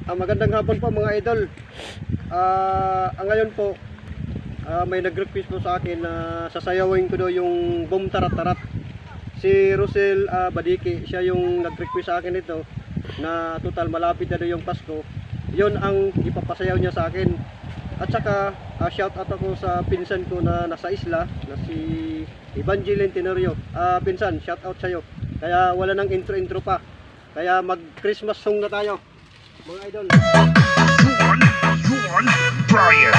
Magandang hapon po mga idol. Ngayon po, may nag-request po sa akin na sasayawin ko daw yung Boom Tarat Tarat. Si Rosel Badiki, siya yung nag-request sa akin ito na total malapit na daw yung Pasko. Yun ang ipapasayaw niya sa akin. At saka shout out ako sa pinsan ko na nasa isla na si Evangeline Tenorio. Pinsan, shout out sa'yo. Kaya wala nang intro pa. Kaya mag-Christmas song na tayo mga idol. You want Brian.